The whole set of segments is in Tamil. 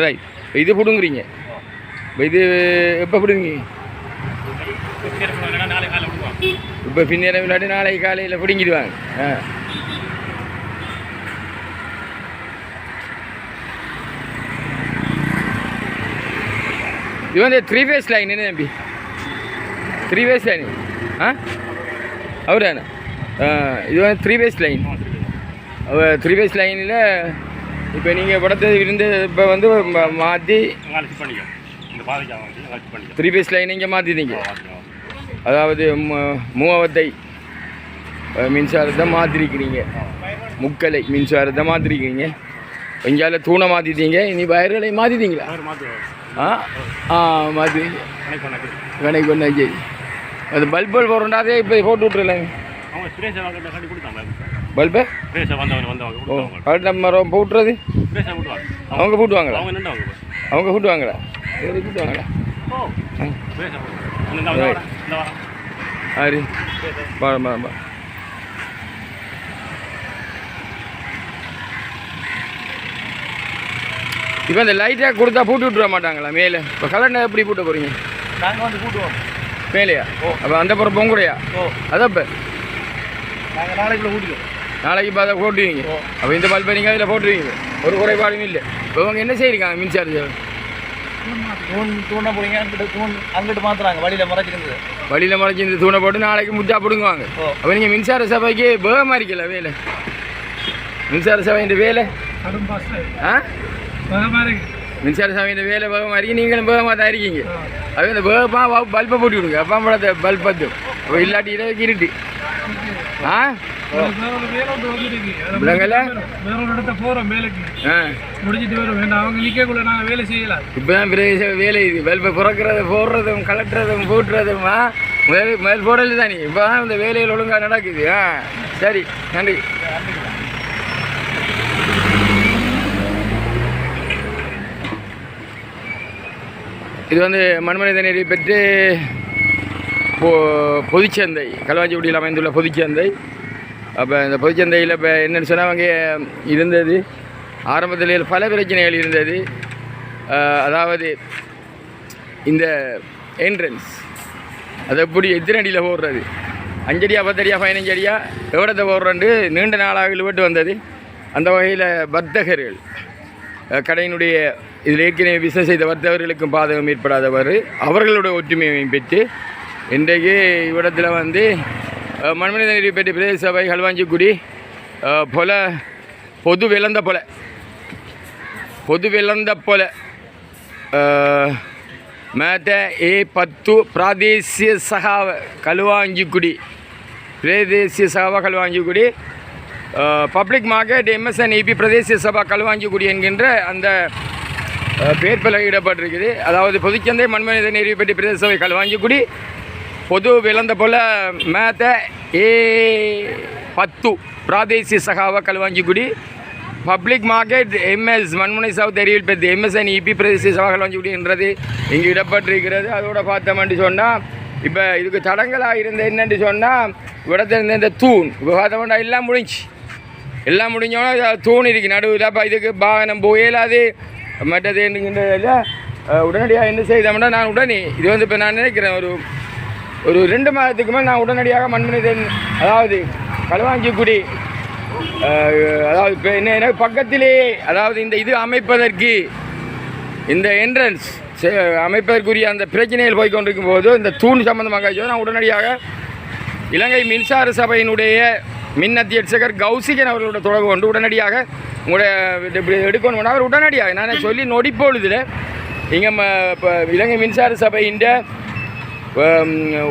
ரைட், இது பிடுங்குறீங்க. இது எப்போ பிடுங்க? இப்போ பின்னேரம் விளையாடி நாளைக்கு காலையில் பிடுங்கிடுவாங்க. இது வந்து 3 ஃபேஸ் லைன் என்ன தம்பி? 3 ஃபேஸ் லைன் அவராண்ணா. இது வந்து 3 ஃபேஸ் லைன். 3 ஃபேஸ் லைனில் இப்போ நீங்கள் படத்தை இருந்து இப்போ வந்து மாற்றி 3 ஃபேஸ் லைன் இங்கே மாற்றிட்டீங்க. அதாவது மூவத்தை மின்சாரத்தை மாற்றிருக்கிறீங்க, முக்கலை மின்சாரத்தை மாற்றிருக்கிறீங்க. இங்கால தூணை மாற்றிட்டீங்க, இனி வயர்களை மாற்றிட்டீங்களா? மாற்றிட்டீங்க. கணக்கு ஒன்றா சரி. அது பல்புகள் போடுறோண்டாதே இப்போ போட்டு விட்ருலாங்க பல்பு. ஓ, மரம் போட்டுறது அவங்க போட்டுவாங்களா? அவங்க போட்டுவாங்களா? சரி, போட்டுவாங்களா? சரி, பா. இப்போ இந்த லைட்டாக கொடுத்தா பூட்டி விட்டுற மாட்டாங்களா மேலே? இப்போ கலண்டை எப்படி பூட்ட போகிறீங்க? நாங்கள் வந்து கூட்டுவோம் மேலேயா? அப்போ அந்த புறம் பொங்குடையா? அதான் இப்போ நாங்கள் நாளைக்குள்ள கூட்டிடுவோம். நாளைக்கு இப்போ அதை போட்டுவீங்க. அப்போ இந்த பல்பை நீங்கள் அதில் போட்டுருவீங்க, ஒரு குறைபாடும் இல்லை. இப்போ அவங்க என்ன செய்யிருக்காங்க? மின்சாரம் தூணை போடுங்க, அங்கிட்டு மாற்றுறாங்க. வழியில் மறைச்சிருந்து தூணை போட்டு நாளைக்கு முட்டா பிடுங்குவாங்க. அப்போ நீங்கள் மின்சார சபைக்கு வேகமாக இருக்கல வேலை? மின்சார சபையின் வேலை மின்சார சபையின் வேலை வேகமாக இருக்கு, நீங்களும் வேகமாக தான் இருக்கீங்க. அது இந்த வேகமாக பல்பை போட்டு விடுங்க. அப்பா படத்தை பல்ப் பத்து இல்லாட்டி இரவுக்கு இருட்டு. இப்பதான் வேலை இது பல்பை புறக்கிறதும் போடுறதும் கலட்டுறதும் போட்டுறதும் மேல் போடல தானே. இப்பதான் இந்த வேலைகள் ஒழுங்காக நடக்குது. சரி, நன்றி. இது வந்து மண்மனித நீரை பெற்று பொதுச்சந்தை, களுவாஞ்சிக்குடியில் அமைந்துள்ள பொதுச்சந்தை. அப்போ இந்த பொதுச்சந்தையில் இப்போ என்னென்னு சொன்னால் அவங்க இருந்தது ஆரம்பத்தில் பல பிரச்சனைகள் இருந்தது. அதாவது இந்த என்ட்ரன்ஸ் அது எப்படி எத்தனை அடியில் போடுறது, 5 அடியா 10 அடியா 15 அடியா எவ்வளோத்தை போடுறேன்ட்டு நீண்ட நாளாக இழுபட்டு வந்தது. அந்த வகையில் வர்த்தகர்கள் கடையினுடைய இதில் ஏற்கனவே பிஸ்னஸ் செய்த வர்த்தகர்களுக்கும் பாதகம் ஏற்படாதவர் அவர்களுடைய ஒற்றுமையையும் பெற்று இன்றைக்கு இவ்விடத்தில் வந்து மண்மனித நீரை பெற்ற பிரதேச சபை களுவாஞ்சிக்குடி பொது விளந்த போல மேட்ட A10 பிராதேசிய சகாவ களுவாஞ்சிக்குடி பப்ளிக் மார்க்கெட் MSNEP பிரதேசிய சபா களுவாஞ்சிக்குடி என்கின்ற அந்த பேர் பலகையிடப்பட்டிருக்குது. அதாவது பொதுச்சந்தை மண்மனித நீரை பெற்ற பிரதேச சபை களுவாஞ்சிக்குடி பொது விளந்த போல மேத்த A10 பிராதேசிய சகாவ Kaluvanchikudy public market MS Manmunai south Eruvil Pattu MSNEP பிரதேசிய சபா களுவாஞ்சிக்குடி என்றது இங்கு இடப்பட்டிருக்கிறது. அதோட பார்த்தோம்னு சொன்னால் இப்போ இதுக்கு தடங்களாக இருந்த என்னென்னு சொன்னால் இடத்துல இருந்த இந்த தூண் இப்போ பார்த்தோம்னா எல்லாம் முடிஞ்சோன்னா தூண் இருக்குது நடுவில். அப்போ இதுக்கு வாகனம் போயிடாது மற்றது என்னங்கிற உடனடியாக என்ன செய்தோம்னா நான் உடனே இது வந்து இப்போ நான் நினைக்கிறேன் ஒரு 2 மாதத்துக்கு மேலே நான் உடனடியாக மண்மனிதன் அதாவது களுவாஞ்சிக்குடி அதாவது இப்போ என்ன பக்கத்திலேயே அதாவது இந்த இது அமைப்பதற்கு இந்த என்ட்ரன்ஸ் அமைப்பதற்குரிய அந்த பிரச்சனைகள் போய்கொண்டிருக்கும் போது இந்த தூண் சம்பந்தமாக நான் உடனடியாக இலங்கை மின்சார சபையினுடைய மின் அத்தியட்சகர் கௌசிகன் அவர்களோட தொடர்பு கொண்டு உடனடியாக உங்களுடைய இப்படி எடுக்கணும்னா அவர் உடனடியாக நான் சொல்லி நொடிப்பொழுதில் இங்கே இப்போ இலங்கை மின்சார சபையின்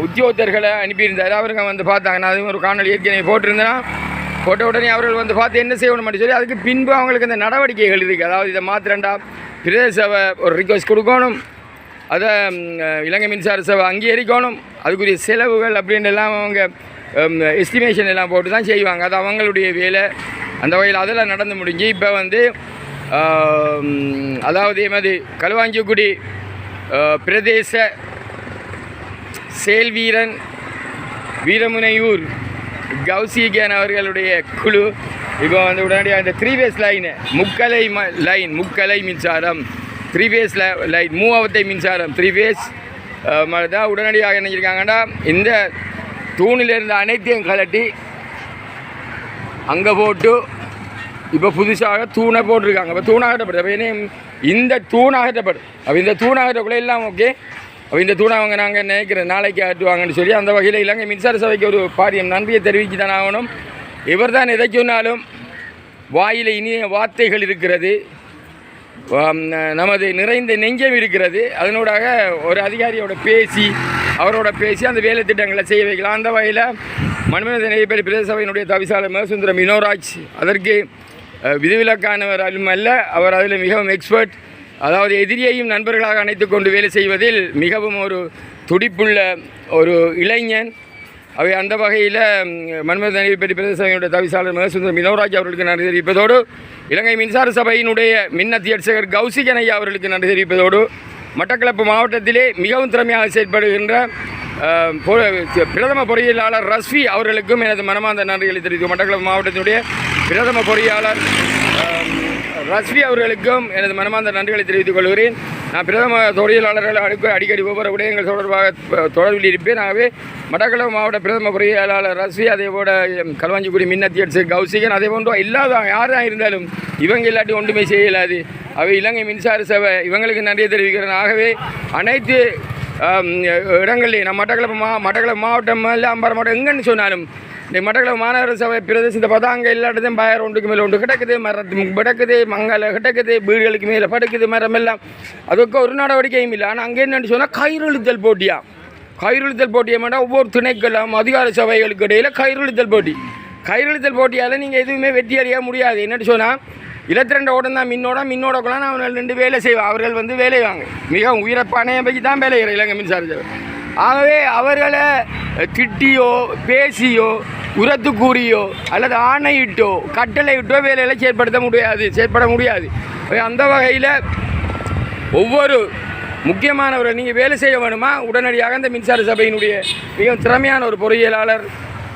உத்தியோகத்தர்களை அனுப்பியிருந்தார். அவருங்க வந்து பார்த்தாங்க. நான் அதுவும் ஒரு காணொலி ஏற்கனவே போட்ட உடனே அவர்கள் வந்து பார்த்து என்ன செய்யணும் சொல்லி அதுக்கு பின்பு அவங்களுக்கு அந்த நடவடிக்கைகள் இருக்குது. அதாவது இதை மாத்திரண்டா பிரதேச சபை ஒரு ரிக்வஸ்ட் கொடுக்கணும், அதை இலங்கை மின்சார சபை அங்கீகரிக்கணும், அதுக்குரிய செலவுகள் அப்படின்னு எல்லாம் அவங்க எஸ்டிமேஷன் எல்லாம் போட்டு தான் செய்வாங்க. அது அவங்களுடைய வேலை. அந்த வகையில் அதெல்லாம் நடந்து முடிஞ்சு இப்போ வந்து அதாவது எமது களுவாஞ்சிக்குடி பிரதேச செயல்வீரன் வீரமுனையூர் கௌசிகன் அவர்களுடைய குழு இப்போ வந்து உடனடியாக இந்த 3 phase லைனு முக்கலை மின்சாரம் 3 phase லைன் மூவத்தை மின்சாரம் 3 phase தான் உடனடியாக நினைச்சிருக்காங்கன்னா இந்த தூணில் இருந்த அனைத்தையும் கலட்டி அங்கே போட்டு இப்போ புதுசாக தூணை போட்டிருக்காங்க. இப்போ தூணாகட்டப்படுது. அப்போ என்ன இந்த தூணாகட்டப்படும். அப்போ இந்த தூணாகட்டக்குள்ளே எல்லாம் ஓகே. அப்போ இந்த தூணை அவங்க நாங்கள் நினைக்கிறேன் நாளைக்கு ஆட்டுவாங்கன்னு சொல்லி அந்த வகையில் இலங்கை மின்சார சபைக்கு ஒரு பாரியம் நன்றியை தெரிவித்து தான் ஆகணும். இவர் தான் எதை சொன்னாலும் வாயில் இனிய வார்த்தைகள் இருக்கிறது, நமது நிறைந்த நெஞ்சம் இருக்கிறது. அதனூடாக ஒரு அதிகாரியோட அவரோட பேசி அந்த வேலை திட்டங்களை செய்ய வைக்கலாம். அந்த வகையில் மண்மனித நெய்ப்பேரி பிரதேச சபையினுடைய தவிசாளர் மேசுந்தரம் வினோராஜ் அதற்கு விதிவிலக்கானவர் அல்ல, அவர் அதில் மிகவும் எக்ஸ்பர்ட். அதாவது எதிரியையும் நண்பர்களாக அணைத்து கொண்டு வேலை செய்வதில் மிகவும் ஒரு துடிப்புள்ள ஒரு இளைஞன். அவை அந்த வகையில் மண்மனித நெய்ப்பேரி பிரதேச சபையினுடைய தவிசாளர் மேசுந்தரம் வினோராஜ் அவர்களுக்கு நன்றி தெரிவிப்பதோடு இலங்கை மின்சார சபையினுடைய மின் அத்தியட்சகர் கௌசிகன் ஐயா அவர்களுக்கு நன்றி தெரிவிப்பதோடு மட்டக்களப்பு மாவட்டத்திலே மிகவும் திறமையாக செயல்படுகின்ற பிரதம பொறியியலாளர் ரஸ்வி அவர்களுக்கும் எனது மனமார்ந்த நன்றிகளை தெரிவிக்கும். மட்டக்களப்பு மாவட்டத்தினுடைய பிரதம பொறியாளர் ரஸ்வி அவர்களுக்கும் எனது மனமார்ந்த நன்றிகளை தெரிவித்துக் கொள்கிறேன். நான் பிரதம பொறியியலாளர்கள் அடிக்கடி ஒவ்வொரு விடயங்கள் தொடர்பாக தொடர்பில் இருப்பேன். ஆகவே மட்டக்களப்பு மாவட்ட பிரதம பொறியியலாளர் ரஸ்வி, அதேபோல் களுவாஞ்சிக்குடி மின் அத்தியட்சகர் கௌசிகன், அதே போன்று இல்லாத யாராக இருந்தாலும் இவங்க இல்லாட்டி ஒன்றுமே செய்யலாது. அவை இலங்கை மின்சார சபை இவங்களுக்கு நன்றியை தெரிவிக்கிறேன். ஆகவே அனைத்து இடங்கள்லேயும் நம்ம மட்டக்களப்பு மாவட்டம் இல்லை அம்பாறை மாவட்டம் எங்கன்னு சொன்னாலும் இந்த மட்டக்களப்பு மாநகர சபை பிரதேசத்தை பார்த்தா அங்கே எல்லா இடத்தையும் பயிர் ஒன்றுக்கு மேலே ஒன்று கிடக்குது, மரத்து கிடக்குது, மங்கால கிடக்குது, வீடுகளுக்கு மேலே படுக்குது மரம் எல்லாம். அதுக்கு ஒரு நடவடிக்கையும் இல்லை. ஆனால் அங்கே என்னென்னு சொன்னால் கையெழுத்தல் போட்டியை மாட்டா ஒவ்வொரு திணைக்களும் அதிகார சபைகளுக்கு இடையில் கையெழுத்தல் போட்டியால் நீங்கள் எதுவுமே வெற்றி அடைய முடியாது. என்னென்னு சொன்னால் 22 ஓடம் தான் மின்னோடக்கலாம் அவர்கள் 2 வேலை செய்வாங்க. அவர்கள் வந்து வேலை வாங்க மிகவும் உயிரப்பானையை பற்றி தான் வேலை இலங்கை மின்சார சபை. ஆகவே அவர்களை திட்டியோ பேசியோ உரத்து கூறியோ அல்லது ஆணையிட்டோ கட்டளையிட்டோ வேலையில் செயற்பட முடியாது. அந்த வகையில் ஒவ்வொரு முக்கியமானவர்கள் நீங்கள் வேலை செய்ய வேணுமா உடனடியாக இந்த மின்சார சபையினுடைய மிகவும் திறமையான ஒரு பொறியியலாளர்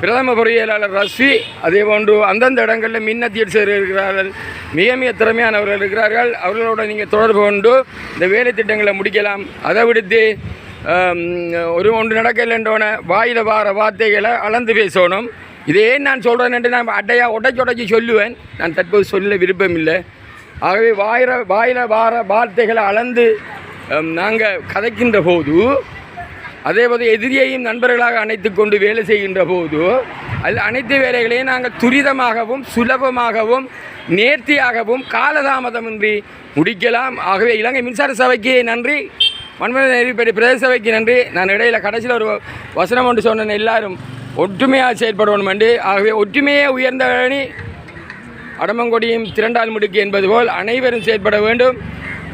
பிரதம பொறியியலாளர் ரஸ்வி, அதே போன்று அந்தந்த இடங்களில் மின் அத்தியட்சகர் இருக்கிறார்கள், மிக திறமையானவர்கள் இருக்கிறார்கள். அவர்களோட நீங்கள் தொடர்பு கொண்டு இந்த வேலை திட்டங்களை முடிக்கலாம். அதை விடுத்து ஒன்று நடக்கலைன்றோன வாயில் வார வார்த்தைகளை அளந்து பேசணும். இதே நான் சொல்கிறேன் நான் உடைச்சி சொல்லுவேன். நான் தற்போது சொல்ல விருப்பம் இல்லை. ஆகவே வாயில் வார வார்த்தைகளை அளந்து நாங்கள் கதைக்கின்ற போது, அதேபோது எதிரியையும் நண்பர்களாக அணைத்து கொண்டு வேலை செய்கின்ற போது அனைத்து வேலைகளையும் நாங்கள் துரிதமாகவும் சுலபமாகவும் நேர்த்தியாகவும் காலதாமதமின்றி முடிக்கலாம். ஆகவே இலங்கை மின்சார சபைக்கு நன்றி, மண்மனித நெய்ப்பேரி பிரதேச சபைக்கு நன்றி. நான் இடையில் கடைசியில் ஒரு வசனம் ஒன்று சொன்னேன், எல்லாரும் ஒற்றுமையாக செயல்படணும் என்று. ஆகவே ஒற்றுமையே உயர்ந்த வேணி அடமங்கொடியும் திரண்டால் முடுக்கு என்பது போல் அனைவரும் செயல்பட வேண்டும்.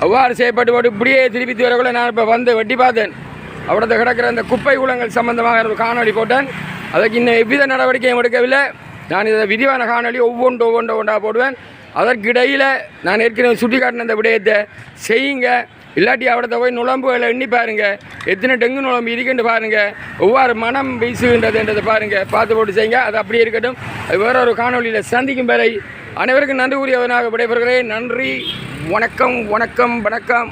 அவ்வாறு செயல்பட்டு இப்படியே திருப்பி வரக்குள்ள நான் இப்போ வந்து வெட்டி பார்த்தேன். அவ்வளோ கிடக்கிற அந்த குப்பை கூலங்கள் சம்பந்தமாக ஒரு காணொலி போட்டேன். அதற்கு இன்னும் எவ்வித நடவடிக்கையும் எடுக்கவில்லை. நான் இதை விரிவான காணொலி ஒவ்வொன்றா போடுவேன். அதற்கிடையில் நான் ஏற்கனவே சுட்டி காட்டின இந்த விடயத்தை செய்யுங்க. இல்லாட்டி அவடத்தை போய் நுழம்புகளை எண்ணி பாருங்கள், எத்தனை டெங்கு நுழம்பு இருக்குன்னு பாருங்கள், ஒவ்வொரு மனம் வீசுகின்றதுன்றதை பாருங்கள், பார்த்து போட்டு செய்யுங்க. அது அப்படியே இருக்கட்டும். அது வேற ஒரு காணொலியில் சந்திக்கும் வரை அனைவருக்கும் நன்றி கூறியவனாக விடைபெறுகிறேன். நன்றி, வணக்கம்.